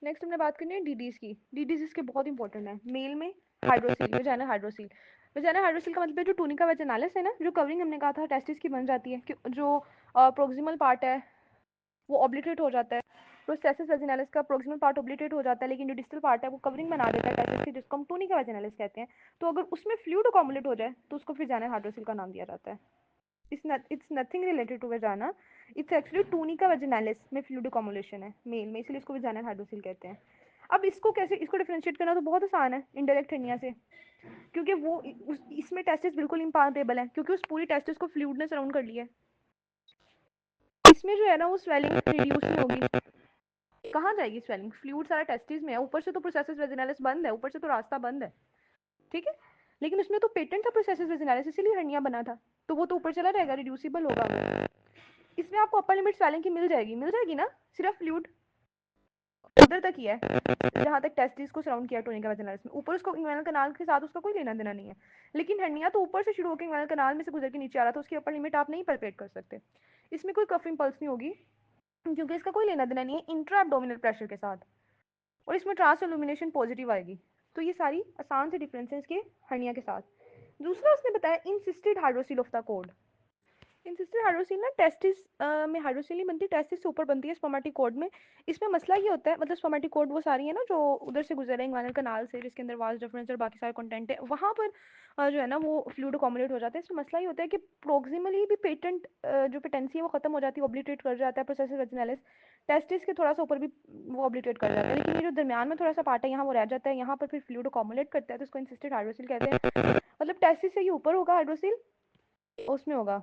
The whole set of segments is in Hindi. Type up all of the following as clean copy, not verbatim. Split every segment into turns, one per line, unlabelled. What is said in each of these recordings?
नेक्स्ट हमने बात करनी है डीडीज की। डीडीज इसके बहुत इंपॉर्टेंट है। मेल में hydrocele, vaginal hydrocele. Vaginal hydrocele का मतलब है जो टूनिका वेजाइनालिस है ना, जो कवरिंग हमने कहा था टेस्टिस की बन जाती है, कि जो प्रोक्सिमल पार्ट है वो ऑब्लिटरेट हो जाता है। प्रोस्टेसिस वेजिनालिस का प्रोक्सिमल पार्ट ऑब्लिटरेट हो जाता है, लेकिन जो डिस्टल पार्ट है वो कवरिंग बना देता है टेस्टिस की, जिसको हम टूनिका वेजिनालिस कहते हैं। तो अगर उसमें फ्लूइड अकोमुलेट हो जाए तो उसको फिर वेजाइनल हाइड्रोसिल का नाम दिया जाता है। It's nothing related to vagina, it's actually tunica vaginalis में फ्लूइड अकोमुलेशन है मेल में, इसलिए इसको वेजाइनल हाइड्रोसिल कहते हैं। अब इसको कैसे, इसको डिफरेंशिएट करना तो बहुत आसान है इनडायरेक्ट हर्निया से, क्योंकि वो इसमें टेस्टिस बिल्कुल इम्पार्टेबल है, क्योंकि उस पूरी टेस्टिस को फ्लूइड ने सराउंड कर लिया है। इसमें जो है ना वो स्वेलिंग रिड्यूस नहीं होगी। कहाँ जाएगी स्वेलिंग? फ्लूइड सारा टेस्टिस में है, ऊपर से तो प्रोसेसिस वेजिनालिस बंद है, ऊपर से तो रास्ता बंद है, ठीक है। लेकिन उसमें तो पेटेंट था प्रोसेसिस वेजिनालिस, इसीलिए हर्निया बना था, तो वो तो ऊपर चला जाएगा, रिड्यूसिबल होगा वो। इसमें आपको अपर लिमिट स्वेलिंग की मिल जाएगी ना, सिर्फ फ्लूइड उधर तक ही है जहाँ तक टेस्टिस को सराउंड किया टोनिका वेजिनालिस में, ऊपर उसको इंग्वानल कनाल के साथ उसका कोई लेना देना नहीं है। लेकिन हर्निया तो ऊपर से शुरू होकर इंग्वानल कनाल में से गुजर के नीचे आ रहा था, उसकी अपर लिमिट आप नहीं परपेट कर सकते। इसमें कोई कफ इम्पल्स नहीं होगी, क्योंकि इसका कोई लेना देना नहीं है इंट्रा एब्डोमिनल प्रेशर के साथ, और इसमें ट्रांस इल्यूमिनेशन पॉजिटिव आएगी। तो ये सारी आसान से डिफरेंसेस के हर्निया के साथ। दूसरा उसने बताया encysted hydrocele of the cord. Encysted hydrocele ना टेस्टिस में हाइड्रोसिल नहीं बनती, टेस्टिस से ऊपर बनती है स्पर्मेटिकोड में। इसमें मसला ये होता है, मतलब स्पर्मेटिकोड वो सारी है ना जो उधर से गुजर है इंग्वानल कनाल से, जिसके अंदर वाल्स डिफरेंस और बाकी सारे कंटेंट है, वहाँ पर जो है ना वो फ्लूइड अकोमोडेट हो जाता है। इसमें मसला ये होता है कि प्रोक्सिमली भी पेटेंट जो पेटेंसी है वो खत्म हो जाती है, ऑब्लिटरेट कर जाता है प्रोसेसिस वेजिनालिस। टेस्टिस के थोड़ा सा ऊपर भी वो ऑब्लिटरेट कर जाता है, लेकिन ये जो दरमियान में थोड़ा सा पार्ट है यहाँ वो रह जाता है, यहाँ पर फिर फ्लूइड अकोमोडेट करता है, तो इसको इंसिस्टेड हाइड्रोसिल कहते हैं। मतलब टेस्टिस से ये ऊपर होगा हाइड्रोसिल, उसमें होगा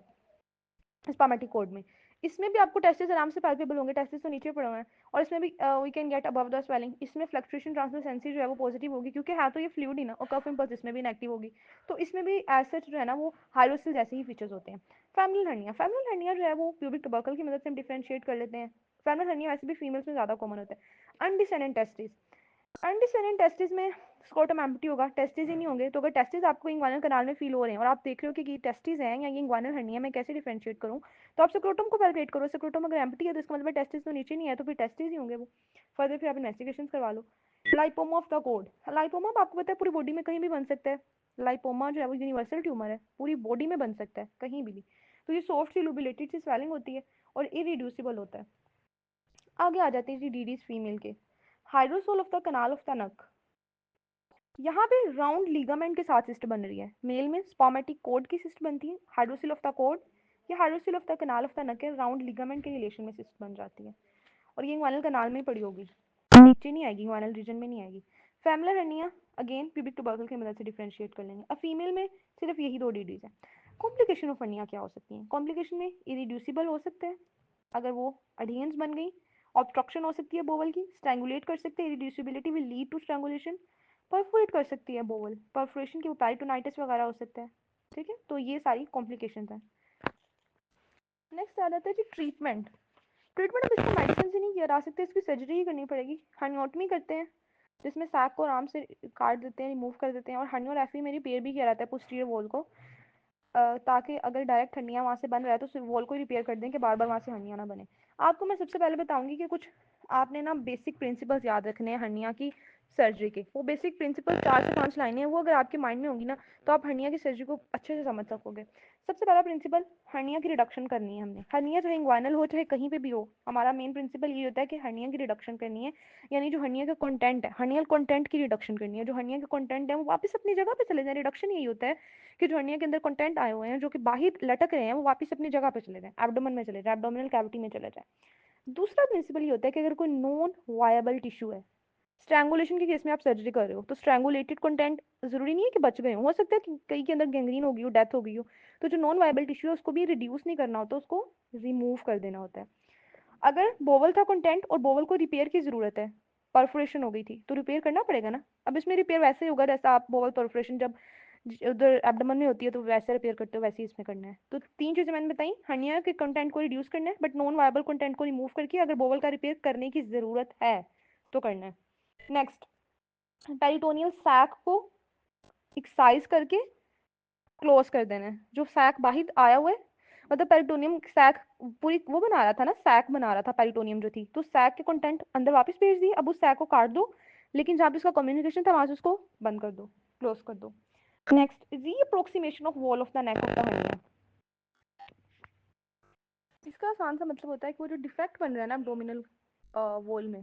स्पर्मेटिक कोड में। इसमें भी आपको टेस्टिस आराम से पैल्पेबल होंगे, टेस्टिस तो नीचे पड़े हुए हैं, और इसमें भी we can get above the swelling. इसमें फ्लक्चुएशन ट्रांसलूसेंसी जो है वो पॉजिटिव होगी, क्योंकि है तो ये फ्लूइड ही ना, और कफ इम्पल्स इसमें भी नेगेटिव होगी। तो इसमें भी एज सच जो है ना वो हाइड्रोसिल जैसे ही फीचर्स होते हैं। फैमिनल हर्निया, फैमिनल हर्निया जो है वो प्यूबिक टबर्कल की मदद से हम डिफरेंशिएट कर लेते हैं। फैमिनल हर्निया वैसे भी फीमेल्स में ज़्यादा कॉमन होता है। अनडिसेंडेंट टेस्टिस, अनडिसेंडेंट टेस्टिस में स्क्रोटम एम्प्टी होगा, टेस्टिस ही नहीं होंगे। तो अगर टेस्टिस आपको इंग्वानल कनाल में फील हो रहे हैं और आप देख रहे हो कि ये टेस्टिस हैं या ये इंग्वानल हर्निया, में कैसे डिफरेंशिएट करूं, तो आप स्क्रोटम को पैल्पेट करो। स्क्रोटम अगर एम्प्टी है तो इसका मतलब टेस्टिस तो नीचे नहीं है, तो फिर टेस्टिस ही होंगे वो। फर्दर फिर आप इन्वेस्टिगेशन करवा लो। Lipoma of the cord, lipoma आपको पता है पूरी बॉडी में कहीं भी बन सकता है। लाइपोमा जो है वो यूनिवर्सल ट्यूमर है, पूरी बॉडी में बन सकता है कहीं भी। तो ये सॉफ्ट सी लुबिलेटेड सी स्वेलिंग होती है और इरिड्यूसिबल होता है। आगे आ जाते हैं जी डीडीज फीमेल के। Hydrosol of the canal of the नक, यहाँ पे राउंड लीगामेंट के साथ सिस्ट बन रही है। मेल में स्पर्मेटिक कोड की सिस्ट बनती है, हाइड्रोसिल ऑफ द कोड या hydrocele of the canal of the Nuck के राउंड लीगामेंट के रिलेशन में सिस्ट बन जाती है, और ये इंग्वानल कनाल में पड़ी होगी, नीचे नहीं आएगी, इंग्वानल रीजन में नहीं आएगी। Familiar hernia again pubic tubercle की मदद से डिफरेंशिएट कर लेंगे। अब फीमेल में सिर्फ यही दो डीडीज है। कॉम्प्लिकेशन ऑफ हर्निया क्या हो सकती है? कॉम्प्लिकेशन में इरिड्यूसिबल हो सकते हैं अगर वो अडहेंस बन गई, ऑब्स्ट्रक्शन हो सकती है बोवल की, स्ट्रैंगुलेट कर सकते हैं, irreducibility will lead to strangulation, perforate कर सकती है बोवल, परफोरेशन की पेरिटोनाइटिस वगैरह हो सकता है, ठीक है। तो ये सारी कॉम्प्लिकेशंस हैं। नेक्स्ट आ जाता है जी ट्रीटमेंट। ट्रीटमेंट अब इसको मेडिसिन से नहीं किया जा सकता, इसकी सर्जरी ही करनी पड़ेगी। हर्नियोटमी करते हैं, जिसमें सैक को आराम से काट देते हैं, रिमूव कर देते हैं, और हर्नियोरेफी में रिपेयर भी किया जाता है पोस्टीरियर वॉल को, ताकि अगर डायरेक्ट हर्निया वहाँ से बन रहा है तो वॉल को रिपेयर कर दें कि बार बार वहाँ से हर्निया ना बने। आपको मैं सबसे पहले बताऊंगी कि कुछ आपने ना बेसिक प्रिंसिपल्स याद रखने हैं हर्निया की सर्जरी के। वो बेसिक प्रिंसिपल 4 से 5 लाइनें हैं, वो अगर आपके माइंड में होंगी ना तो आप हर्निया की सर्जरी को अच्छे से समझ सकोगे। सबसे पहला प्रिंसिपल, हर्निया की रिडक्शन करनी है हमने। हर्निया चाहे इंग्वाइनल हो चाहे कहीं पे भी हो, हमारा मेन प्रिंसिपल ये होता है कि हर्निया की रिडक्शन करनी है, यानी जो हर्निया का कंटेंट है, हर्नियल कंटेंट की रिडक्शन करनी है। जो हर्निया का कंटेंट है वो वापस अपनी जगह पे चले जाए। रिडक्शन यही होता है कि जो हर्निया के अंदर कंटेंट आए हुए हैं जो कि बाहर लटक रहे हैं, वो वापस अपनी जगह पे चले जाएं, एब्डोमेन में चले जाएं, एब्डोमिनल कैविटी में चले जाएं। दूसरा प्रिंसिपल ये होता है कि अगर कोई नॉन वायबल टिश्यू है, स्ट्रैंगुलेशन के केस में आप सर्जरी कर रहे हो, तो स्ट्रैंगुलेटेड कंटेंट जरूरी नहीं है कि बच गए हो सकता है कि कई के अंदर गैंग्रीन हो गई हो, डेथ हो गई हो। तो जो नॉन वायबल टिश्यू है उसको भी रिड्यूस नहीं करना होता, उसको रिमूव कर देना होता है। अगर बोवल था कंटेंट और बोवल को रिपेयर की जरूरत है, परफोरेशन हो गई थी, तो रिपेयर करना पड़ेगा ना। अब इसमें रिपेयर वैसे ही होगा जैसा आप बोवल परफोरेशन जब उधर एब्डोमेन में होती है तो वैसे रिपेयर करते हो, वैसे ही इसमें करना है। तो 3 चीजें मैंने बताई, हर्निया के कंटेंट को रिड्यूस करना है, बट नॉन वायबल कंटेंट को रिमूव करके अगर बोवल का रिपेयर करने की जरूरत है तो करना है। नेक्स्ट, पेरिटोनियल सैक को एक्साइज करके क्लोज कर देना है। जो सैक बाहर आया हुआ है मतलब पेरिटोनियम सैक पूरी वो बना रहा था ना, सैक बना रहा था पेरिटोनियम जो थी, तो सैक के कंटेंट अंदर वापस भेज दिए। अब उस सैक को काट दो, लेकिन जहाँ पे उसका कम्युनिकेशन था वहां से उसको बंद कर दो, क्लोज कर दो। Next, reapproximation of wall of the neck of the hernia. इसका आसान सा मतलब होता है कि वो जो डिफेक्ट बन रहा है ना एब्डोमिनल वॉल में,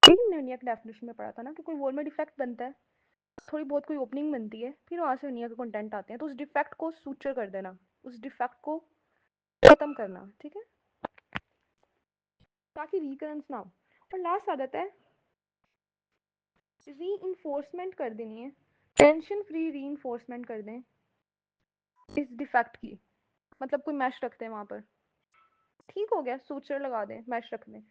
हर्निया की डेफिनेशन में पढ़ा था ना कि कोई वॉल में डिफेक्ट बनता है, थोड़ी बहुत कोई ओपनिंग बनती है, फिर वहां से हर्निया के कंटेंट आते हैं, तो उस डिफेक्ट को सूचर कर देना, उस डिफेक्ट को खत्म करना, ठीक है, ताकि रिकरेंस ना हो। और लास्ट आ जाता है री इन्फोर्समेंट कर देनी है, टेंशन फ्री री इन्फोर्समेंट कर दें इस डिफेक्ट की, मतलब कोई मैश रखते हैं वहां पर, ठीक हो गया, सूचर लगा दें, मैश रख दें।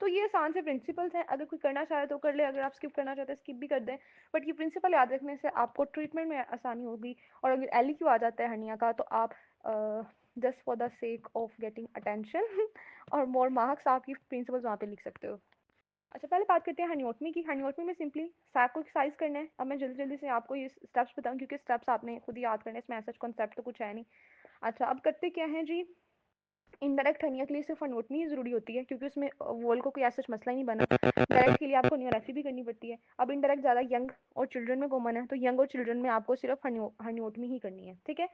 तो ये आसान से प्रिंसिपल्स हैं, अगर कोई करना चाहे तो कर ले, अगर आप स्किप करना चाहते हैं स्किप भी कर दें, बट ये प्रिंसिपल याद रखने से आपको ट्रीटमेंट में आसानी होगी। और अगर एलईक्यू आ जाता है हर्निया का, तो आप just for the sake of getting attention और मोर मार्क्स, आप ये प्रिंसिपल्स वहाँ पे लिख सकते हो। अच्छा, पहले बात करते हैं हर्नियोटमी की। हर्नियोटमी में सिंपली सैक को एक्सरसाइज करना है। अब मैं जल्दी जल्दी से आपको ये स्टेप्स बताऊं, क्योंकि स्टेप्स आपने खुद ही याद करने, इसमें ऐसा कॉन्सेप्ट तो कुछ है नहीं। अच्छा, अब करते क्या है जी, इनडायरेक्ट हर्निया के लिए सिर्फ हर्नियोटमी ही जरूरी होती है, क्योंकि उसमें वॉल को कोई ऐसा मसला ही नहीं बना। डायरेक्ट के लिए आपको हर्नियोरेक्सी भी करनी पड़ती है। अब इनडायरेक्ट ज़्यादा यंग और चिल्ड्रन में कॉमन है, तो यंग और चिल्ड्रन में आपको सिर्फ हर्नियोटमी ही करनी है, ठीक है।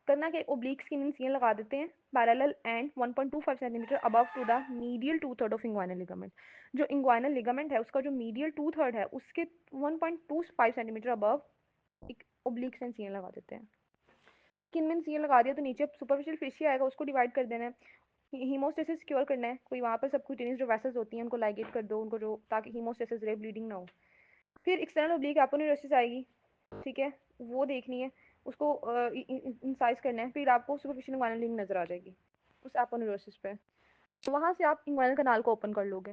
करना के ओब्लिक स्किन इंसिजन लगा देते हैं parallel and 1.25 centimetre above to the medial two third of inguinal ligament. जो इंग्वाइनल लिगामेंट है उसका जो मीडियल टू थर्ड है उसके 1.25 सेंटीमीटर अबव एक ओब्लिक से इंसिजन लगा देते हैं। स्किन में इंसिजन लगा दिया तो नीचे सुपरफिशियल फेशिया आएगा, उसको डिवाइड कर देना है, हीमोस्टेसिस सिक्योर करना है, कोई वहाँ पर सबक्यूटेनियस जो वेसल्स होती हैं उनको लाइगेट कर दो, उनको जो, ताकि हीमोस्टेसिस रहे, ब्लीडिंग ना हो। फिर एक्सटर्नल ओब्लिक एपोनेउरोसिस आएगी, ठीक है, वो देखनी है, उसको इंसाइज करना है, फिर आपको सुपरफिशियल इंग्वाइनल लिंक नजर आ जाएगी उस एपोनेउरोसिस पे, वहाँ से आप इंग्वाइनल कनाल को ओपन कर लोगे।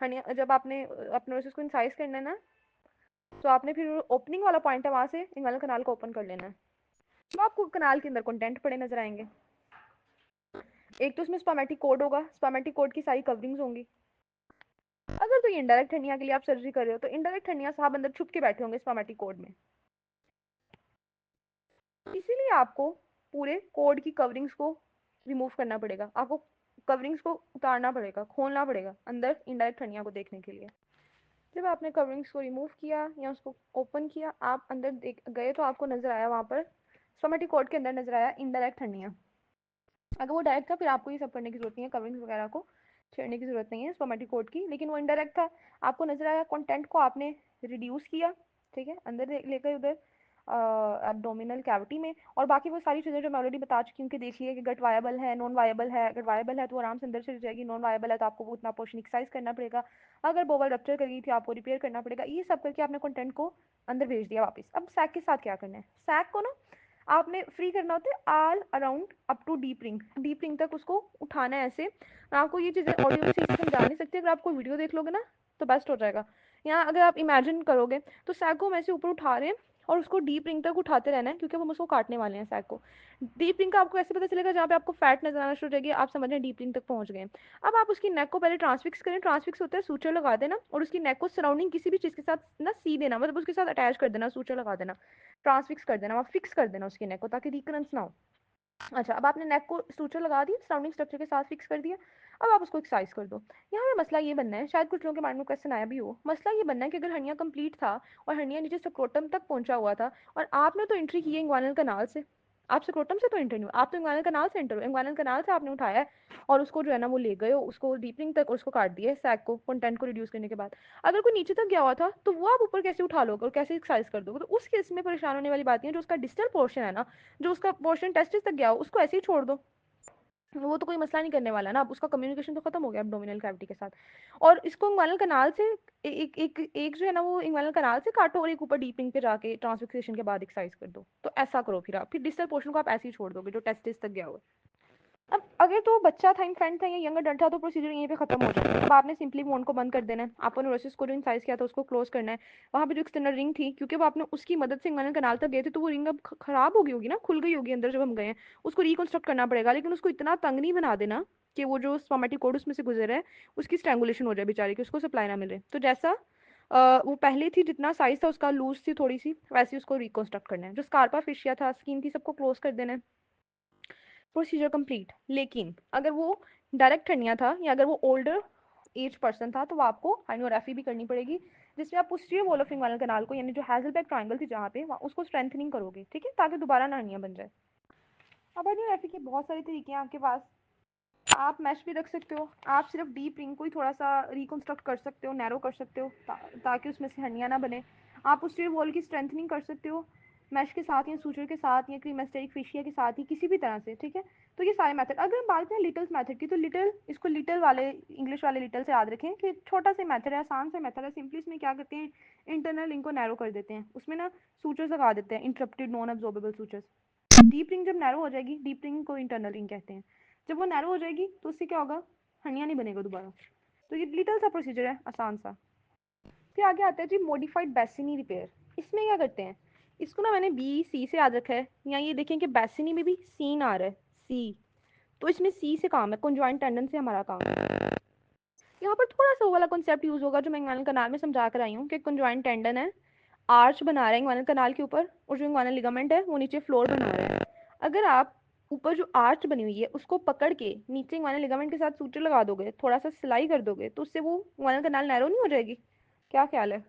हर्निया जब आपने एपोनेउरोसिस को इंसाइज करना है ना, तो आपने फिर ओपनिंग वाला पॉइंट है वहाँ से इंग्वाइनल कनाल को ओपन कर लेना है। तो आपको कनाल के अंदर कंटेंट पड़े नजर आएंगे। एक तो उसमें स्पर्मेटिक कोड होगा, स्पर्मेटिक कोड की सारी कवरिंग्स होंगी। अगर तो ये इनडायरेक्ट हर्निया के लिए आप सर्जरी कर रहे हो, तो इनडायरेक्ट हर्निया साहब अंदर छुप के बैठे होंगे स्पर्मेटिक कोड में, इसीलिए आपको पूरे कोड की कवरिंग्स को रिमूव करना पड़ेगा, आपको कवरिंग्स को उतारना पड़ेगा, खोलना पड़ेगा अंदर इनडायरेक्ट हर्निया को देखने के लिए। जब आपने कवरिंग्स को रिमूव किया या उसको ओपन किया, आप अंदर देख गए तो आपको नजर आया वहाँ पर स्पर्मेटिक कोड के अंदर नजर आया इनडायरेक्ट हर्निया। अगर वो डायरेक्ट था फिर आपको ये सब करने की जरूरत नहीं है, कवरिंग्स वगैरह को छेड़ने की जरूरत नहीं है स्पर्मेटिक कोड की, लेकिन वो इनडायरेक्ट था, आपको नजर आया, कंटेंट को आपने रिड्यूस किया, ठीक है, अंदर लेकर उधर एब्डोमिनल कैविटी में। और बाकी वो सारी चीज़ें जो मैं ऑलरेडी बता चुकी हूँ कि देखिए कि गट वायबल है, नॉन वायबल है, अगर वायबल है तो आराम से अंदर चली जाएगी, नॉन वायबल है तो आपको वो उतना पोर्शन एक्सरसाइज करना पड़ेगा, अगर बोवल रप्चर कर गई थी आपको रिपेयर करना पड़ेगा। ये सब करके आपने कंटेंट को अंदर भेज दिया वापस। अब सैक के साथ क्या करना है, सैक को ना आपने फ्री करना होता है all around up to deep ring तक उसको उठाना है ऐसे। मैं आपको ये चीज़ें ऑडियो में सही से समझा नहीं सकती, अगर आपको वीडियो देख लोगे ना तो बेस्ट हो जाएगा। यहाँ अगर आप इमेजिन करोगे तो सैक को हम ऐसे ऊपर उठा रहे हैं और उसको डीप रिंग तक उठाते रहना है, क्योंकि हम उसको काटने वाले हैं सैक को। डीप रिंग का आपको ऐसे पता चलेगा जहाँ पे आपको फैट नजर आना शुरू हो जाएगी, आप समझ रहे हैं डीप रिंग तक पहुंच गए। अब आप उसकी नेक को पहले ट्रांसफिक्स करें, ट्रांसफिक्स होता है सूचर लगा देना, और उसकी नेक को सराउंडिंग किसी भी चीज़ के साथ ना सी देना, मतलब उसके साथ अटैच कर देना, सूचर लगा देना, ट्रांसफिक्स कर देना, वहाँ फिक्स कर देना उसकी नेक को, ताकि रिकरेंस ना हो। अच्छा, अब आपने नेक को सूचर लगा दी, सराउंडिंग स्ट्रक्चर के साथ फिक्स कर दिया। अब आप उसको एक्सरसाइज कर दो। यहाँ पे मसला ये बनना है, शायद कुछ लोगों के माइंड में क्वेश्चन आया भी हो, मसला ये बनना है कि अगर हर्निया कंप्लीट था और हर्निया नीचे स्क्रोटम तक पहुंचा हुआ था, और आपने तो एंट्री की है इंग्वानल कनाल से, आप स्क्रोटम से तो एंटर नहीं हुआ, आप तो इंग्वानल कनाल से एंटर हो, इंग्वानल कनाल से आपने उठाया है और उसको जो है ना वो ले गए हो उसको डीपनिंग तक, और उसको काट दिया सैक को कंटेंट को रिड्यूस करने के बाद। अगर कोई नीचे तक गया हुआ था तो वो आप ऊपर कैसे उठा लोगे और कैसे एक्सरसाइज कर दोगे, तो उस केस में परेशान होने वाली बात है, जो उसका डिस्टल पोर्शन है ना, जो उसका पोर्शन टेस्टिस तक गया हो, उसको ऐसे ही छोड़ दो, वो तो कोई मसला नहीं करने वाला ना, अब उसका कम्युनिकेशन तो खत्म हो गया एब्डोमिनल कैविटी के साथ। और इसको इंग्वानल कनाल से एक जो है ना वो इंग्वानल कनाल से काटो, और एक ऊपर डीपिंग पे जाके ट्रांसफिक्सेशन के बाद एक्सरसाइज कर दो। तो ऐसा करो, फिर आप फिर डिस्टल पोर्शन को आप ऐसे ही छोड़ दोगे जो टेस्टिस तक गया हुआ है। अब अगर तो बच्चा था, इन्फेंट था या यंग अडल्ट था, तो प्रोसीजर यहीं पे खत्म हो जाता है। अब आपने सिंपली वोंड को बंद कर देना है, अपोनेउरोसिस को जो इंसाइज किया था उसको क्लोज करना है। वहाँ पे जो एक्सटर्नल रिंग थी, क्योंकि वो आपने उसकी मदद से इंग्वानल कनाल तक गए थे, तो वो रिंग अब खराब हो गई होगी ना, खुल गई होगी अंदर जब हम गए हैं, उसको रिकंस्ट्रक्ट करना पड़ेगा, लेकिन उसको इतना तंग नहीं बना देना कि वो जो स्पर्मेटिक कोड उसमें से गुजर है उसकी स्ट्रैंगुलेशन हो जाए बेचारी की, उसको सप्लाई ना मिले। तो जैसा वो पहले थी, जितना साइज था उसका लूज थी थोड़ी सी, वैसे ही उसको रिकंस्ट्रक्ट करना है। जो स्कारपा फिशिया था, स्किन थी, सबको क्लोज कर देना है। Procedure complete. लेकिन अगर वो डायरेक्ट हर्निया था या अगर वो ओल्डर एज पर्सन था तो वो आपको हाइनोग्राफी भी करनी पड़ेगी, जिसमें आप पोस्टीरियर वॉल ऑफ इंग्वानल कैनाल को, यानी जो हैजलबैक ट्रायंगल थी जहाँ पे, उसको स्ट्रेंथनिंग करोगे, ठीक है, ताकि दोबारा ना हर्निया बन जाए। अब हाइनोग्राफी के बहुत सारे तरीके हैं आपके पास। आप मैश भी रख सकते हो, आप सिर्फ डीप रिंग को ही थोड़ा सा रिकंस्ट्रक्ट कर सकते हो, नैरो कर सकते हो ताकि उसमें से हर्निया ना बने। आप उस वॉल की स्ट्रेंथनिंग कर सकते हो मैश के साथ या सूचर के साथ या क्रीमेस्टेरिक फेशिया के साथ ही, किसी भी तरह से, ठीक है। तो ये सारे मेथड। अगर हम बात करें लिटल्स मेथड की, तो लिटल, इसको लिटल वाले इंग्लिश वाले लिटल से याद रखें कि छोटा सा मेथड है, आसान सा मेथड है। सिंपली इसमें क्या करते हैं, इंटरनल रिंग को नैरो कर देते हैं, उसमें ना सूचर्स लगा देते हैं, interrupted non absorbable sutures. Deep ring जब नैरो हो जाएगी, डीप रिंग को इंटरनल रिंग कहते हैं, जब वो नैरो हो जाएगी तो उससे क्या होगा, हर्निया नहीं बनेगा दोबारा। तो ये लिटल सा प्रोसीजर है, आसान सा। फिर आगे आता है जी मॉडिफाइड बैसिनी रिपेयर। इसमें क्या करते हैं, इसको ना मैंने बी सी से याद रखा है, या ये देखें कि बैसिनी में भी सीन आ रहा है, सी, तो इसमें सी से काम है, कॉन्जॉइंट टेंडन से हमारा काम है। यहाँ पर थोड़ा सा वो वाला कॉन्सेप्ट यूज होगा जो मैं इंग्वानल कनाल में समझा कर आई हूँ कि कॉन्जॉइंट टेंडन है, आर्च बना रहा है इंग्वानल कनाल के ऊपर, और जो इंग्वानल लिगामेंट है वो नीचे फ्लोर बना रहा है। अगर आप ऊपर जो आर्च बनी हुई है उसको पकड़ के नीचे इंग्वानल लिगामेंट के साथ सूचर लगा दोगे, थोड़ा सा सिलाई कर दोगे, तो उससे वो इंग्वानल कनाल नैरो नहीं हो जाएगी? क्या ख्याल है?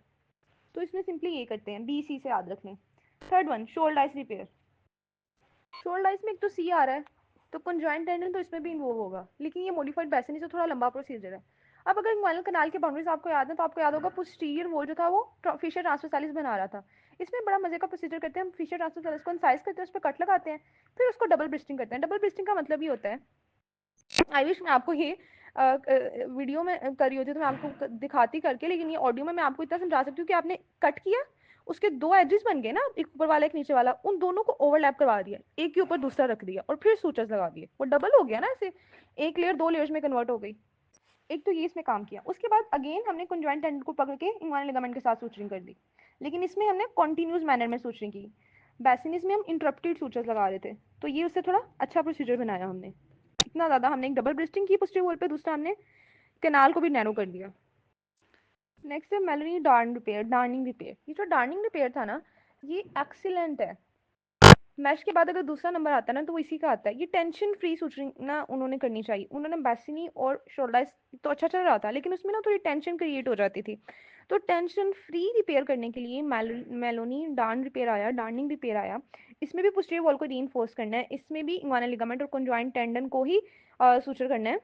तो इसमें सिंपली ये करते हैं, बी सी से याद रख लें। Third one, shoulder ice repair. Shoulder ice में एक तो सी आ रहा है, तो कंजॉइंट टेंडन तो इसमें भी इन्वॉल्व होगा, लेकिन ये मॉडिफाइड बैसिनी से थोड़ा लंबा प्रोसीजर है। अब अगर इंग्वानल कनाल के बाउंड्रीज आपको याद है तो आपको याद होगा पोस्टीरियर वॉल जो था वो फिशर ट्रांसवर्सालिस बना रहा था। इसमें बड़ा मजे का प्रोसीजर करते हैं हम, फिशर ट्रांसवर्सालिस को इंसाइज करते हैं, उस पर कट लगाते हैं, फिर उसको डबल ब्रिस्टिंग करते हैं। डबल ब्रिस्टिंग का मतलब ये होता है, आई विश मैं आपको ये वीडियो में कर रही होती तो मैं आपको दिखाती करके, लेकिन ये ऑडियो में मैं आपको इतना समझा सकती हूँ कि आपने कट किया, उसके दो एजेस बन गए ना, एक ऊपर वाला एक नीचे वाला, उन दोनों को ओवरलैप करवा दिया, एक के ऊपर दूसरा रख दिया और फिर सूचर्स लगा दिए, वो डबल हो गया ना, ऐसे एक लेयर दो लेयर्स में कन्वर्ट हो गई। एक तो ये इसमें काम किया, उसके बाद अगेन हमने कंजॉइंट टेंडन को पकड़ के इंग्वानल लिगामेंट के साथ सूचरिंग कर दी, लेकिन इसमें हमने कॉन्टिन्यूस मैनर में सूचरिंग की। बैसिनिस में हम इंटरप्टेड सूचर्स लगा रहे थे, तो ये उससे थोड़ा अच्छा प्रोसीजर बनाया हमने। इतना ज्यादा हमने एक डबल ब्रिस्टिंग की पोस्टीरियर वॉल पे, दूसरा हमने कैनाल को भी नैरो कर दिया। नेक्स्ट है मेलोनी डार्न रिपेयर, डार्निंग रिपेयर। ये जो डार्निंग रिपेयर था ना, ये एक्सीलेंट है। मैश के बाद अगर दूसरा नंबर आता है ना तो वो इसी का आता है। ये टेंशन फ्री सूचरिंग ना उन्होंने करनी चाहिए, उन्होंने बैसिनी और शोल्डर तो अच्छा चल रहा था, लेकिन उसमें ना थोड़ी टेंशन क्रिएट हो जाती थी। तो टेंशन फ्री रिपेयर करने के लिए मेलोनी डार्न रिपेयर आया, डार्निंग रिपेयर आया। इसमें भी पोस्टीरियर वॉल को रीइंफोर्स करना है, इसमें भी इंग्वानल लिगामेंट और कॉन्जॉइंट टेंडन को ही सूचर करना है,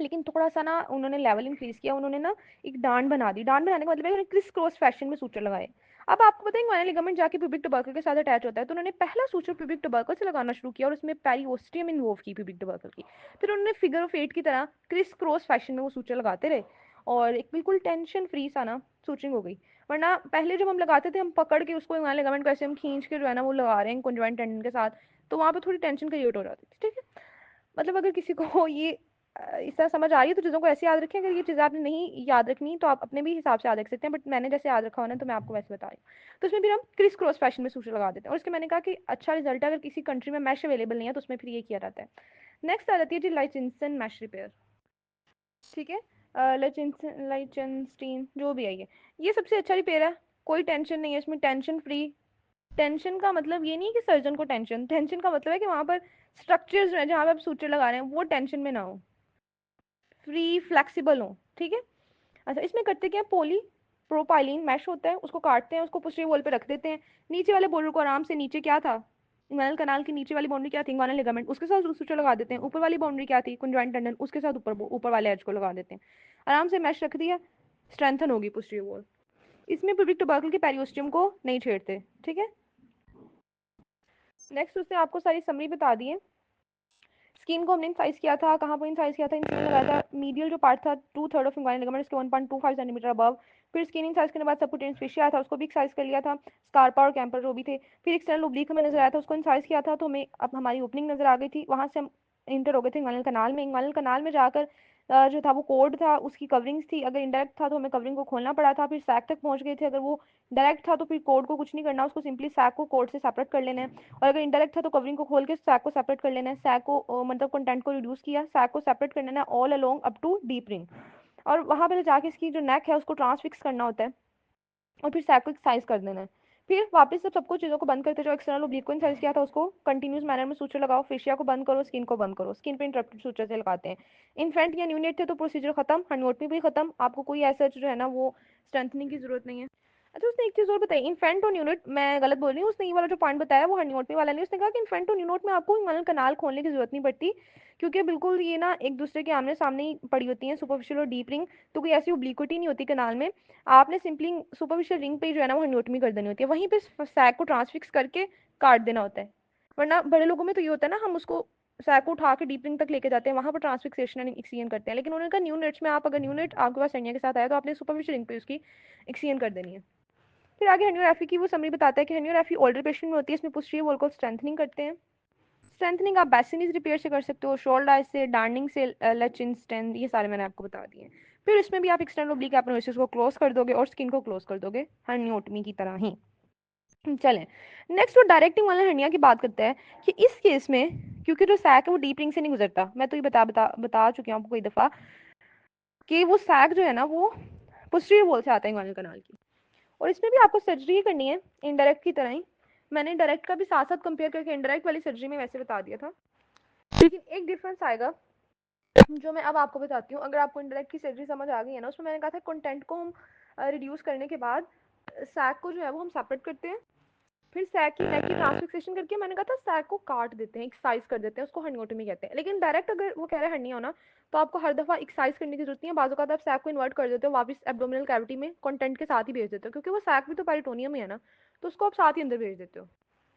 लेकिन थोड़ा सा ना उन्होंने लेवल इंक्रीज किया, उन्होंने ना एक डांड बना दी। डांड बनाने का मतलब है उन्होंने क्रिस क्रॉस फैशन में सूचर लगाए। अब आपको पता है इंग्वानल लिगामेंट जाके प्यूबिक टबर्कल के साथ अटैच होता है, तो उन्होंने पहला सूचर प्यूबिक टबर्कल से लगाना शुरू किया और उसमें पेरिओस्टियम इन्वोल्व की प्यूबिक टबर्कल की। फिर उन्होंने फिगर ऑफ 8 की तरह क्रिस क्रॉस फैशन में वो सूचर लगाते रहे और एक बिल्कुल टेंशन फ्री सा ना सूचरिंग हो गई। वरना पहले जब हम लगाते थे, हम पकड़ के उसको इंग्वानल लिगामेंट को ऐसे हम खींच के जो है ना वो लगा रहे हैं कॉन्जॉइंट टेंडन के साथ, तो वहाँ पे थोड़ी टेंशन क्रिएट हो जाती थी, ठीक है। मतलब अगर किसी को ये इस तरह समझ आ रही है तो चीज़ों को ऐसे याद रखें, अगर ये चीज़ें आपने नहीं याद रखनी तो आप अपने भी हिसाब से याद रख सकते हैं, बट मैंने जैसे याद रखा हो ना तो मैं आपको वैसे बता रही हूँ। तो उसमें भी हम क्रिस क्रॉस फैशन में सूचर लगा देते हैं, और उसके मैंने कहा कि अच्छा रिजल्ट है अगर किसी कंट्री में मैश अवेलेबल नहीं है तो उसमें फिर ये किया जाता है। नेक्स्ट आ जाती है जी लाइचेंसन मैश रिपेयर, ठीक है। लाइचेंस्टीन जो भी है ये सबसे अच्छा रिपेयर है, कोई टेंशन नहीं है इसमें, टेंशन फ्री। टेंशन का मतलब ये नहीं है कि सर्जन को टेंशन, टेंशन का मतलब है कि वहां पर स्ट्रक्चर्स जो है जहाँ पे आप सूचर लगा रहे हैं वो टेंशन में ना हो, फ्री फ्लेक्सिबल हो, ठीक है। अच्छा, इसमें करते क्या, पोली प्रोपाइलिन मैश होता है, उसको काटते हैं, उसको पोस्टीरियर वॉल पे रख देते हैं, नीचे वाले बॉर्डर को आराम से, नीचे क्या था, इंग्वानल कनाल की नीचे वाली बाउंड्री क्या थी, इंग्वानल लिगामेंट, उसके साथ सूचर लगा देते हैं। ऊपर वाली बाउंड्री क्या थी, कॉन्जॉइंट टेंडन, उसके साथ ऊपर ऊपर वाले एज को लगा देते हैं, आराम से मैश रख दिया, स्ट्रेंथन होगी पोस्टीरियर वॉल। इसमें प्यूबिक टबर्कल के पेरियोस्टियम को नहीं छेड़ते, ठीक है। नेक्स्ट उसने आपको सारी समरी बता दी है। स्किन को हमने इंसाइज किया था, कहाँ पर इंसाइज किया था, इंसिजन लगाया था, मीडियल जो पार्ट था 2/3 ऑफ इंग्वाइनल लिगामेंट इसके 1.25 सेंटीमीटर अबव। फिर स्किन इंसाइज करने के बाद सबक्यूटेनियस फेशिया था, उसको भी एक्साइज कर लिया था, स्कारपा और कैंपर जो भी थे। फिर एक्सटर्नल ओब्लिक हमें नजर आया था, उसको इंसाइज किया था, तो हमें अब हमारी ओपनिंग नजर आ गई थी, वहां से हम इंटर हो गए थे इंग्वाइनल कनाल में। इंग्वाइनल कनाल में जाकर जो था वो कोड था, उसकी कवरिंग्स थी, अगर इंडायरेक्ट था तो हमें कवरिंग को खोलना पड़ा था, फिर सैक तक पहुंच गए थे। अगर वो डायरेक्ट था तो फिर कोड को कुछ नहीं करना, उसको सिंपली सैक को कोड से सेपरेट कर लेना है, और अगर इंडायरेक्ट था तो कवरिंग को खोल के सैक को सेपरेट कर लेना है, सैक को मतलब कंटेंट को रिड्यूस किया, सैक को सेपरेट कर लेना है all along up to deep ring, और वहां पे जाके इसकी जो नेक है उसको ट्रांसफिक्स करना होता है, और फिर सैक को एक्साइज कर देना है। फिर वापस सब कुछ चीज़ों को बंद करते जाओ, एक्सटर्नल ओब्लिक को इंसर्ट किया था उसको कंटिन्यूस मैनर में सूचर लगाओ, फेशिया को बंद करो, स्किन को बंद करो, स्किन पे इंटरप्टेड सूचर से लगाते हैं। इन्फेंट या न्यूनेट थे तो प्रोसीजर खत्म, हर्नियोटमी भी खत्म, आपको कोई ऐसा जो है ना वो स्ट्रेंथनिंग की जरूरत नहीं है। अच्छा उसने एक चीज़ और बताई, इन्फेंट और न्यूनेट, मैं गलत बोल रही हूँ, उसने ये वाला जो पॉइंट बताया वो हर्नियोटमी वाला नहीं, उसने कहा कि इन्फेंट और न्यूनेट में आपको इंगुइनल कनाल खोलने की जरूरत नहीं पड़ती, क्योंकि बिल्कुल ये ना एक दूसरे के आमने सामने ही पड़ी होती हैं, सुपरफिशियल और डीप रिंग, तो कोई ऐसी ओब्लिक्विटी नहीं होती कनाल में। आपने सिंपली सुपरफिशियल रिंग पे जो है ना वो हर्नियोटमी कर देनी होती है, वहीं पे सैक को ट्रांसफिक्स करके काट देना होता है। वरना बड़े लोगों में तो ये होता है ना, हम उसको सैक को उठा के डीप रिंग तक लेके जाते हैं, वहां पर ट्रांसफिक्सेशन एंड एक्सीजन करते हैं, लेकिन उन्होंने कहा न्यूनेट्स में आप अगर न्यूनेट आपके पास हर्निया के साथ आया तो आपने सुपरफिशियल रिंग पे उसकी एक्सीजन कर देनी है। फिर आगे हर्नियोग्राफी की वो समरी बताता है कि हर्नियोग्राफी ओल्डर पेशेंट में होती है, इसमें पोस्टीरियर वॉल को स्ट्रेंथनिंग करते हैं। स्ट्रेंथनिंग आप बैसिनीज रिपेयर से कर सकते हो, शोल्डर से, डार्निंग से, लेचिन स्टेन, ये सारे मैंने आपको बता दिए। फिर इसमें भी आप एक्सटर्नल ओब्लिक एपनोसिस को क्लोज कर दोगे और स्किन को क्लोज कर दोगे हर्नियोटमी की तरह ही। चलें, नेक्स्ट वो डायरेक्टिंग वाला हर्निया की बात करते हैं कि इस केस में क्योंकि जो सैक है वो डीप रिंग से नहीं गुजरता, मैं तो ये बता चुकी हूँ आपको कई दफा कि वो सैक जो है ना वो पोस्टीरियर वॉल से आता है इंग्वानल कनाल की, और इसमें भी आपको सर्जरी करनी है इनडायरेक्ट की तरह ही। मैंने डायरेक्ट का भी साथ साथ कंपेयर करके इनडायरेक्ट वाली सर्जरी में वैसे बता दिया था, लेकिन एक डिफरेंस आएगा जो मैं अब आपको बताती हूँ। अगर आपको इनडायरेक्ट की सर्जरी समझ आ गई है ना, उसमें मैंने कहा था कंटेंट को हम रिड्यूस करने के बाद सैक को जो है वो हम सेपरेट करते हैं, फिर सैक की ट्रांसफिक्सेशन करके मैंने कहा था सैक को काट देते हैं, एक्साइज कर देते हैं, उसको हर्नियोटमी कहते हैं। लेकिन डायरेक्ट अगर वो कह रहे हैं हर्निया होना, तो आपको हर दफा एक्साइज करने की जरूरत नहीं है, बाजू का आप सैक को इन्वर्ट कर देते हो वापस एब्डोमिनल कैविटी में, कंटेंट के साथ ही भेज देते हो, क्योंकि वो सैक भी तो पेरिटोनियम में है ना, तो उसको आप साथ ही अंदर भेज देते हो।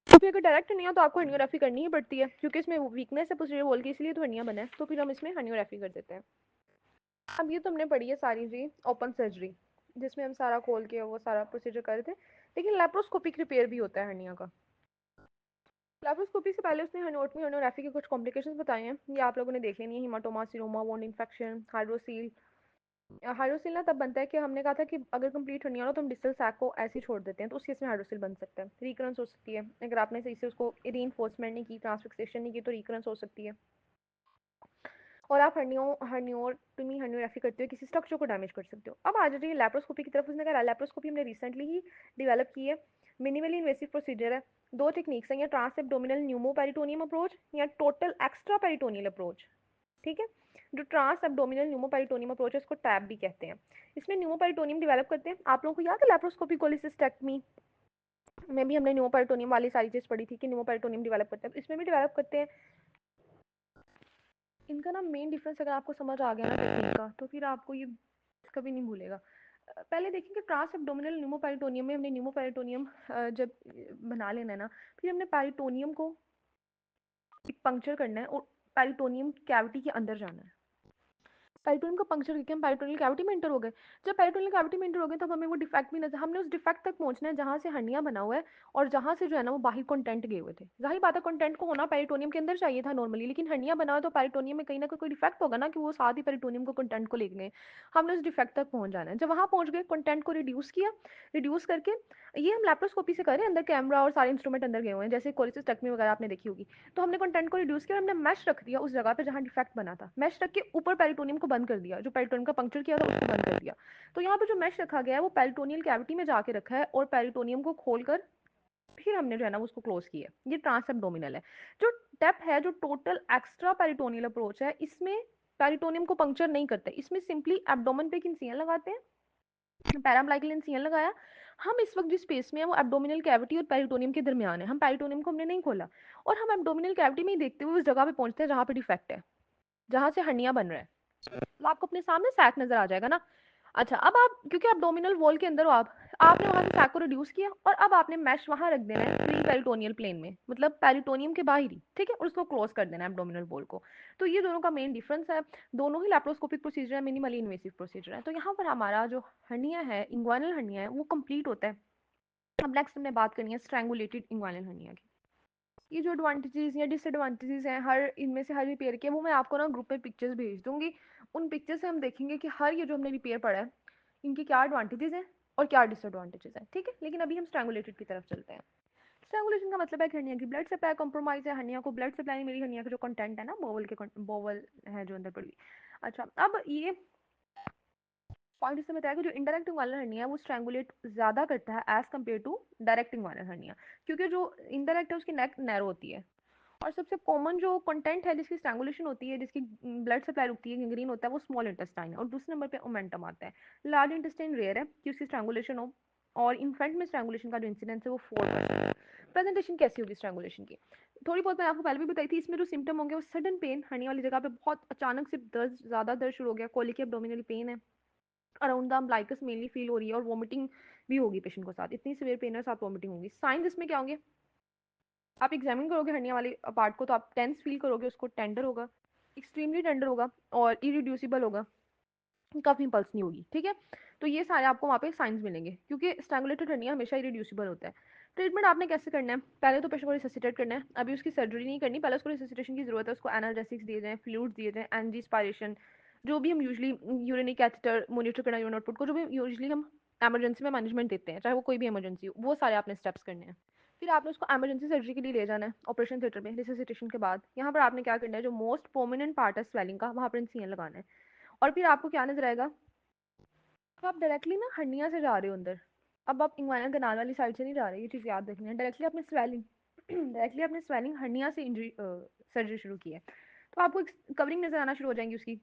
तो फिर अगर डायरेक्ट हर्निया तो आपको हर्नियोग्राफी करनी ही पड़ती है, क्योंकि इसमें वीकनेस है पोस्टीरियर वॉल की, इसलिए तो हर्निया बना है, तो फिर हम इसमें हर्नियोग्राफी कर देते हैं। अब ये तो हमने पढ़ी है सारी जी ओपन सर्जरी, जिसमें हम सारा खोल के वो सारा प्रोसीजर कर रहे थे, लेकिन लेप्रोस्कोपिक रिपेयर भी होता है हर्निया का। लैप्रोस्कोपी से पहले उसने हर्नियोटमी हर्नियोग्राफी के कुछ कॉम्प्लिकेशंस बताए हैं, ये आप लोगों ने देख लेनी है, haematoma, seroma, wound infection, hydrocele. Hydrocele ना तब बनता है कि हमने कहा था कि अगर कंप्लीट हर्निया हो तो हम डिस्टल सैक को ऐसे ही छोड़ देते हैं, तो उस केस में हाइड्रोसील बन सकता है। रिकरेंस हो सकती है अगर आपने सही से उसको रीइंफोर्समेंट नहीं की, ट्रांसफिक्सेशन नहीं की, तो रिकरेंस हो सकती है। और आप हर्नियोटमी हर्नियोग्राफी करते हुए किसी स्ट्रक्चर को डैमेज कर सकते हो। अब आ जाइए लैप्रोस्कोपी की तरफ। उसने कहा लैप्रोस्कोपी हमने रिसेंटली ही डेवलप की है, मिनिमली इन्वेसिव प्रोसीजर है। दो टेक्निक्स हैं, या ट्रांस एब्डोमिनल न्यूमोपेरिटोनियम अप्रोच या टोटल एक्स्ट्रा पेरिटोनियल अप्रोच। ठीक है, जो ट्रांस एब्डोमिनल न्यूमोपेरिटोनियम अप्रोच है, इसको टैब भी कहते हैं। इसमें न्यूमोपेरिटोनियम डेवलप करते हैं, आप लोगों को याद है लैप्रोस्कोपी कोलिसिस्टेक्टमी में भी हमने न्यूमोपेरिटोनियम वाली सारी चीज पढ़ी थी कि न्यूमोपेरिटोनियम डेवलप करते हैं, तो इसमें भी डेवलप करते हैं। इनका ना मेन डिफरेंस अगर आपको समझ आ गया ना टेक्निक का, तो फिर आपको ये कभी नहीं भूलेगा। पहले देखेंगे ट्रांस एब्डोमिनल न्यूमोपेरिटोनियम में हमने न्यूमोपेरिटोनियम जब बना लेना है ना, फिर हमने पेरिटोनियम को पंक्चर करना है और पेरिटोनियम कैविटी के अंदर जाना है। पेरिटोनियम का पंक्चर करके हम पेरिटोनियल कैविटी में एंटर हो गए। जब पेरिटोनियल कैविटी में एंटर हो गए तब हमें वो डिफेक्ट भी नजर, हमने उस डिफेक्ट तक पहुंचना है जहां से हर्निया बना हुआ है और जहां से जो है ना वो बाहर कंटेंट गए हुए थे। जाहिर बात है कंटेंट को होना पेरिटोनियम के अंदर चाहिए था नॉर्मली, लेकिन हर्निया बना हुआ तो पेरिटोनियम में कहीं ना कोई डिफेक्ट होगा ना, कि वो साथ ही पेरिटोनियम को कंटेंट को ले गए। हमने उस डिफेक्ट तक पहुंच जाना है। जब वहां पहुंच गए, कंटेंट को रिड्यूस किया, रिड्यूस करके ये हम लैप्रोस्कोपी से करें, अंदर कैमरा और सारे इंस्ट्रूमेंट अंदर गए हुए हैं, जैसे कोलिसिस्टेक्टमी वगैरह आपने देखी होगी। तो हमने कंटेंट को रिड्यूस किया, हमने मैश रख दिया उस जगह पे जहां डिफेक्ट बना था, मैश रख के ऊपर पेरिटोनियम को बंद कर दिया, जो पेरिटोनियम का पंक्चर किया था उसको बंद कर दिया। तो यहाँ पे जो मैश रखा गया है वो पेरिटोनियल कैविटी में जाके रखा है, और पेरिटोनियम को खोलकर फिर हमने जो है ना उसको क्लोज किया। ये ट्रांस एब्डोमिनल है। जो टेप है, जो टोटल एक्स्ट्रा पेरिटोनियल अप्रोच है, इसमें पेरिटोनियम को पंक्चर नहीं करते, इसमें सिंपली एब्डोमेन पे एक इंसिजन लगाते हैं, पैराम्बलाइकल इंसिजन लगाया। हम इस वक्त जिस स्पेस में है वो एब्डोमिनल कैविटी और पेरिटोनियम के दरमियान है, हम पेरिटोनियम को हमने नहीं खोला, और हम एब्डोमिनल कैविटी में ही देखते हुए उस जगह पे पहुंचते हैं जहां पे डिफेक्ट है, जहां से हर्निया बन रहा है। तो आपको अपने सामने सैक नजर आ जाएगा ना। अच्छा, अब आप क्योंकि एब्डोमिनल वॉल के अंदर हो, आप आपने वहां से सैक को रिड्यूस किया और अब आपने मैश वहां रख देना है प्री पेरिटोनियल प्लेन में, मतलब पेरिटोनियम के बाहर ही, ठीक है, और उसको क्लोज कर देना है एब्डोमिनल वॉल को। तो ये दोनों का मेन डिफरेंस है। दोनों ही लैप्रोस्कोपिक प्रोसीजर है, मिनिमली इन्वेसिव प्रोसीजर है। तो यहाँ पर हमारा जो हर्निया है, इंग्वाइनल हर्निया है, वो कंप्लीट होता है। अब नेक्स्ट हमने बात करनी है स्ट्रैंगुलेटेड इंग्वाइनल हर्निया की। ये जो एडवांटेजेस या डिसएडवांटेजेस हैं हर इनमें से हर रिपेयर के, वो मैं आपको ना ग्रुप में पिक्चर्स भेज दूंगी। उन पिक्चर से हम देखेंगे कि हर ये जो हमने रिपेयर पढ़ा है, इनके क्या एडवांटेजेस हैं और क्या डिसएडवांटेजेस हैं, ठीक है। लेकिन अभी हम स्ट्रैंगुलेटेड की तरफ चलते हैं। स्ट्रैंगुलेशन का मतलब है कि हर्निया की ब्लड सप्लाई कॉम्प्रोमाइज है, हर्निया को ब्लड सप्लाई मेरी हर्निया का जो कंटेंट है ना, बोवल है जो अंदर पड़ी। अच्छा, अब ये पॉइंट इससे बताया कि जो इंडायरेक्ट इंग्वाइनल हर्निया है वो स्ट्रैंगुलेट ज़्यादा करता है as compare to direct inguinal hernia, क्योंकि जो इंडायरेक्ट है उसकी नेक नैरो होती है। और सबसे कॉमन जो कंटेंट है जिसकी स्ट्रैंगुलेशन होती है, जिसकी ब्लड सप्लाई रुकती है, गैंग्रीन होता है, वो स्मॉल इंटेस्टाइन है। और दूसरे नंबर पे ओमेंटम आता है। लार्ज इंटेस्टाइन रेयर है कि उसकी स्ट्रैंगुलेशन हो, और इन्फेंट में स्ट्रैंगुलेशन का जो इंसिडेंस है वो 4%। प्रेजेंटेशन कैसी होगी स्ट्रैंगुलेशन की, थोड़ी बहुत मैंने आपको पहले भी बताई थी। इसमें जो सिम्टम होंगे वो सडन पेन, हर्निया वाली जगह पे बहुत अचानक से दर्द, ज़्यादा दर्द शुरू हो गया, कोलिक एब्डोमिनल पेन है, around the umbilicus mainly feel हो रही है, और वॉमिटिंग भी होगी पेशेंट को साथ, इतनी सीवियर पेन है साथ वॉमिटिंग होगी। साइंस इसमें क्या होंगे, आप एग्जामिन करोगे हर्निया वाले पार्ट को तो आप टेंस फील करोगे, उसको टेंडर होगा, एक्सट्रीमली टेंडर होगा, और इरिड्यूसिबल होगा, काफी इंपल्स नहीं होगी, ठीक है। तो ये सारे आपको वहाँ पे साइंस मिलेंगे, क्योंकि स्ट्रैंगुलेटेड हर्निया हमेशा इरिड्यूसिबल होता है। ट्रीटमेंट आपने कैसे करना है, पहले तो पेशेंट को रिससिटेट करना है, अभी उसकी सर्जरी नहीं करनी, पहले उसको रिससिटेशन की जरूरत है, उसको एनाल्जेसिक्स दिए जाएं, फ्लूइड्स दिए जाएं, एंजीस्पायरेशन, जो भी हम यूजली यूरिनरी कैथेटर मॉनिटर करना, यूरिन आउटपुट को जो भी यूजली हम एमरजेंसी में मैनेजमेंट देते हैं, चाहे वो कोई भी इमरजेंसी हो, वो सारे आपने स्टेप्स करने हैं। फिर आपने उसको एमरजेंसी सर्जरी के लिए ले जाना है ऑपरेशन थिएटर में रिससिटेशन के बाद। यहाँ पर आपने क्या करना है, जो मोस्ट प्रोमिनेंट पार्ट है स्वेलिंग का, वहाँ पर इंसिजन लगाना है। और फिर आपको क्या नजर आएगा, तो आप डायरेक्टली ना हर्निया से जा रहे हो अंदर, अब आप इंग्वाइनल कनाल वाली साइड से नहीं जा रहे, ये चीज़ याद रखनी है। डायरेक्टली आपने स्वेलिंग डायरेक्टली आपने स्वेलिंग हर्निया से इंजरी सर्जरी शुरू की है, तो आपको एक कवरिंग नजर आना शुरू हो जाएंगी, उसकी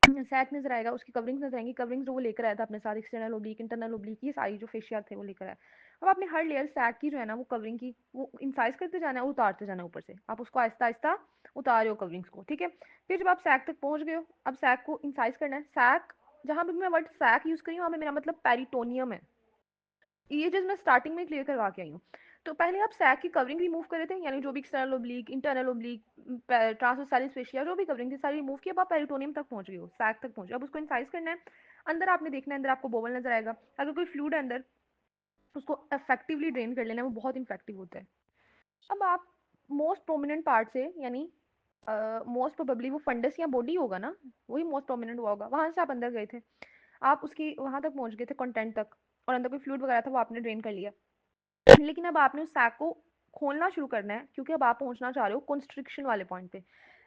सैक नजर आएगा, उसकी कवरिंग्स नजर आएंगी, कवरिंग्स जो वो लेकर आया था अपने साथ, एक्सटर्नल ओब्लिक इंटरनल ओब्लिक, ये सारी जो फेशियल थे वो लेकर आया। अब आपने हर लेयर सैक की जो है ना वो कवरिंग की वो इंसाइज करते जाना है, उतारते जाना है ऊपर से, आप उसको आहिस्ता आहिस्ता उतार रहे हो कवरिंग्स को, ठीक है। फिर जब आप सैक तक पहुंच गए हो, अब सैक को इंसाइज करना है। सैक, जहां पे मैं वर्ड सैक यूज करी हूँ वहाँ पे मेरा मतलब पेरिटोनियम है, ये चीज मैं स्टार्टिंग में क्लियर करवा के आई हूँ। तो पहले आप सैक की कवरिंग रिमूव कर रहे थे, यानी जो भी external oblique internal oblique ट्रांसवर्सालिस fascia जो भी कवरिंग थी सारी रिमूव की, अब आप पेरिटोनियम तक पहुंच गए हो, सैक तक पहुंच गए। अब उसको इंसाइज करना है, अंदर आपने देखना है, अंदर आपको बोवल नजर आएगा, अगर कोई फ्लूइड है अंदर उसको इफेक्टिवली ड्रेन कर लेना है, वो बहुत इफेक्टिव होता है। अब आप मोस्ट प्रोमिनेंट पार्ट से, यानी मोस्ट प्रोबेबली वो फंडस या बॉडी होगा ना, वही मोस्ट प्रोमिनेंट हुआ होगा, वहां से आप अंदर गए थे, आप उसकी वहां तक पहुंच गए थे कंटेंट तक, और अंदर कोई फ्लूइड वगैरह था वो आपने ड्रेन कर लिया। लेकिन अब आपने उस सैक को खोलना शुरू करना है, क्योंकि अब आप पहुंचना चाह रहे हो कंस्ट्रिक्शन वाले पॉइंट पे।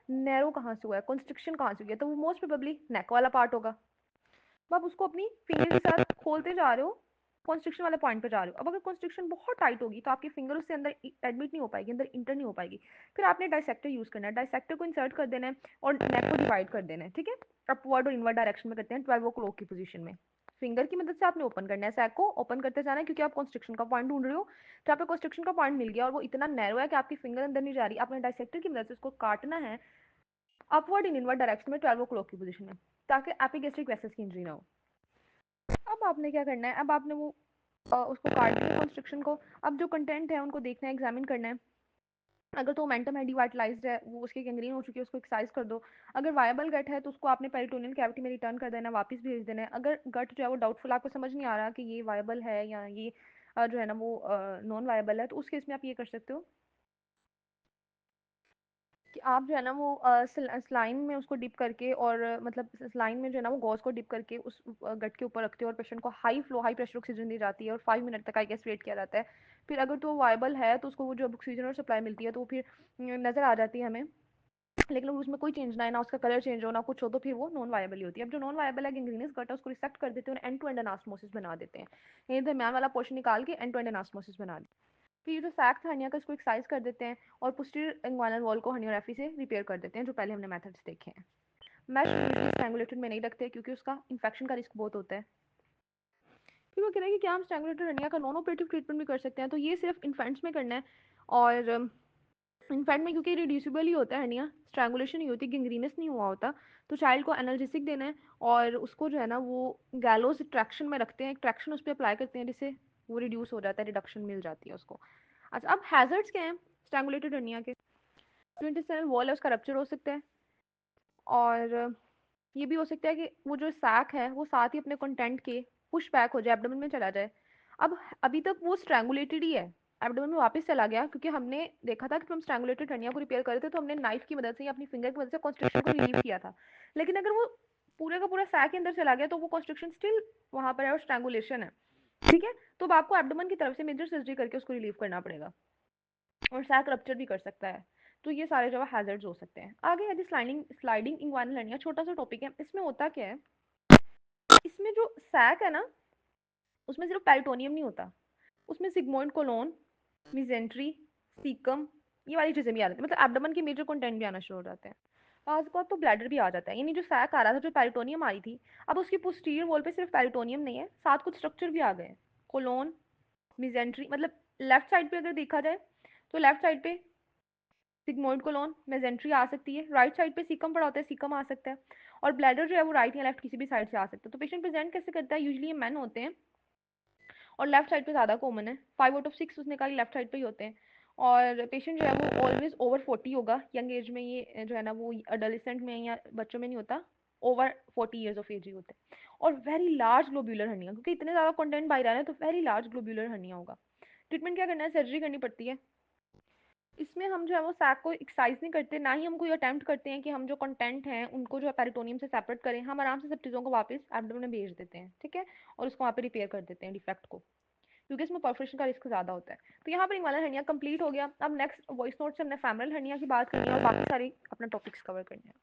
नैरो कहाँ से हुआ है, कंस्ट्रिक्शन कहाँ से हुई है, तो वो मोस्ट प्रोबेबली नेक वाला पार्ट होगा। अब आप उसको अपनी फिंगर के साथ खोलते जा रहे हो, कॉन्स्ट्रिक्शन वाले पॉइंट पे जा रहे हो। अब अगर कॉन्स्ट्रिक्शन बहुत टाइट होगी तो आपकी फिंगर उससे अंदर एडमिट नहीं हो पाएगी, अंदर इंटर नहीं हो पाएगी। फिर आपने डाइसेक्टर यूज करना है, डाइसेक्टर को इंसर्ट कर देना है और नेक को डिवाइड कर देना है, ठीक है। अपवर्ड और इनवर्ड डायरेक्शन में करते हैं 12 क्लॉक की पोजीशन में। फिंगर की मदद से आपने ओपन करना है, सैक को ओपन करते जाना है, क्योंकि आप कॉन्स्ट्रिक्शन का पॉइंट ढूंढ रहे हो। तो आपको कॉन्स्ट्रिक्शन का पॉइंट मिल गया और वो इतना नैरो है कि आपकी फिंगर अंदर नहीं जा रही, आपने डाइसेक्टर की मदद से उसको काटना है अपवर्ड इन इनवर्ड डायरेक्शन में 12 क्लॉक की पोजीशन में, ताकि एपिगेस्ट्रिक वेसल्स की इंजरी ना हो। अब आपने क्या करना है, अब आपने वो उसको काट दिया कंस्ट्रक्शन को। अब जो कंटेंट है उनको देखना है, एग्जामिन करना है। अगर तो मोमेंटम है डिवाइटलाइज्ड है, वो उसकी गैंग्रीन हो चुकी है, उसको एक्सरसाइज कर दो। अगर वायबल गट है तो उसको आपने पेरिटोनियल कैविटी में रिटर्न कर देना, वापस भेज देना है। अगर गट जो है वो डाउटफुल, आपको समझ नहीं आ रहा कि ये वायबल है या ये जो है ना वो नॉन वायबल है, तो उस केस में आप ये कर सकते हो कि आप जो है ना वो स्लाइन में उसको डिप करके, और मतलब स्लाइन में जो है ना वो गॉज को डिप करके उस गट के ऊपर रखते हो, और पेशेंट को high flow high pressure oxygen दी जाती है, और 5 मिनट तक आई गेस वेट किया जाता है। फिर अगर तो वायबल है तो उसको वो जो ऑक्सीजन और सप्लाई मिलती है तो वो फिर नज़र आ जाती है हमें। लेकिन अगर उसमें कोई चेंज ना है, ना उसका कलर चेंज हो ना कुछ हो, तो फिर वो नॉन वायबल ही होती है। अब जो नॉन वायबल है गैंग्रीनस गट है उसको रिसेक्ट कर देते हैं और एंड टू एंड एनास्मोसिस बना देते हैं, ये दरम्यान वाला पोर्शन निकाल के एंड टू एंड एनास्मोसिस बना देते हैं। फिर ये जो सैक था हर्निया का, इसको एक्सरसाइज कर देते हैं और पोस्टीरियर इंग्वाइनल वॉल को हर्नियोग्राफी से रिपेयर कर देते हैं, जो पहले हमने मेथड्स देखे हैं। मैश यूजली स्ट्रैंगुलेटेड में नहीं रखते क्योंकि उसका इन्फेक्शन का रिस्क बहुत होता है। फिर वो कह रहे हैं कि क्या हम स्ट्रैंगुलेटेड हर्निया का नॉन ऑपरेटिव ट्रीटमेंट भी कर सकते हैं, तो ये सिर्फ इन्फेंट्स में करना है। और इनफैक्ट में, क्योंकि रिड्यूसिबल ही होता है हर्निया, स्ट्रैंगुलेशन नहीं होती, गैंग्रीनस नहीं हुआ होता, तो चाइल्ड को एनाल्जेसिक देना है, और उसको जो है ना वो गैलोज ट्रैक्शन में रखते हैं, एक ट्रैक्शन उस पर अप्लाई करते हैं जिससे वो रिड्यूस हो जाता है, रिडक्शन मिल जाती है उसको। अच्छा, अब हैजर्ड्स क्या हैं स्ट्रैंगुलेटेड हर्निया के, जो इंटेस्टाइनल वॉल है उसका रप्चर हो सकता है, और ये भी हो सकता है कि वो जो सैक है वो साथ ही अपने कंटेंट के पुश बैक हो जाए, एब्डोमेन में चला जाए। अब अभी तक वो स्ट्रैंगुलेटेड ही है, एब्डोमेन में वापस चला गया, क्योंकि हमने देखा था कि हम स्ट्रैंगुलेटेड हर्निया को रिपेयर कर रहे थे तो हमने नाइफ की मदद से या अपनी फिंगर की मदद से कॉन्स्ट्रिक्शन को रिलीव किया था। लेकिन अगर वो पूरे का पूरा सैक के अंदर चला गया तो वो कॉन्स्ट्रिक्शन स्टिल वहां पर है और स्ट्रैंगुलेशन है, ठीक है। तो अब आपको एब्डोमेन की तरफ से मेजर सर्जरी करके उसको रिलीव करना पड़ेगा, और सैक रप्चर भी कर सकता है। तो ये सारे जो हैजर्ड्स हो सकते हैं। आगे है स्लाइडिंग स्लाइडिंग इंग्वाइनल हर्निया, छोटा सा टॉपिक है, इसमें होता क्या है इसमें जो सैक है ना, उसमें सिर्फ पेरिटोनियम नहीं होता, उसमें सिग्मोइड कोलोन, मिजेंट्री, सीकम, ये वाली चीजें भी आ जाती है, मतलब एब्डोमेन के मेजर कंटेंट भी आना शुरू हो जाते हैं। आज बहुत तो ब्लैडर भी आ जाता है, यानी जो सैक आ रहा था, जो पेरिटोनियम आ रही थी, अब उसकी पोस्टीरियर वॉल पे सिर्फ पेरिटोनियम नहीं है, साथ कुछ स्ट्रक्चर भी आ गए हैं, कोलोन, मिजेंट्री, मतलब लेफ्ट साइड पे अगर देखा जाए तो लेफ्ट साइड पे सिग्मोइड कोलोन, मेजेंट्री आ सकती है, राइट साइड पे सीकम पड़ा होता है, सीकम आ सकता है, और ब्लैडर जो है वो राइट या लेफ्ट किसी भी साइड से आ सकता है। तो पेशेंट प्रेजेंट कैसे करता है, यूजुअली ये मेन होते हैं और लेफ्ट साइड पे ज़्यादा कॉमन है, 5 आउट ऑफ 6 उसने कहा लेफ्ट साइड पे ही होते हैं। और पेशेंट जो है वो ऑलवेज ओवर 40 होगा, यंग एज में ये जो है ना वो अडोलेसेंट में या बच्चों में नहीं होता, ओवर 40 ईयर्स ऑफ एज ही होते हैं। और वेरी लार्ज ग्लोब्यूलर हर्निया, क्योंकि इतने ज़्यादा कंटेंट बाहर आ रहा है तो वेरी लार्ज ग्लोब्यूलर हर्निया होगा। ट्रीटमेंट क्या करना है, सर्जरी करनी पड़ती है। इसमें हम जो है वो सैक को एक्सरसाइज नहीं करते, ना ही हम कोई अटेम्प्ट करते हैं कि हम जो कंटेंट हैं उनको जो है पेरिटोनियम से सेपरेट करें, हम आराम से सब चीज़ों को वापस एब्डोमेन में भेज देते हैं, ठीक है, और उसको वहाँ पे रिपेयर कर देते हैं डिफेक्ट को, क्योंकि इसमें परफोरेशन का रिस्क ज़्यादा होता है। तो यहाँ पर इंग्वानल हर्निया कंप्लीट हो गया। अब नेक्स्ट वॉइस नोट से हमने फेमरल हर्निया की बात करनी है और बाकी सारी अपना टॉपिक्स कवर करने हैं।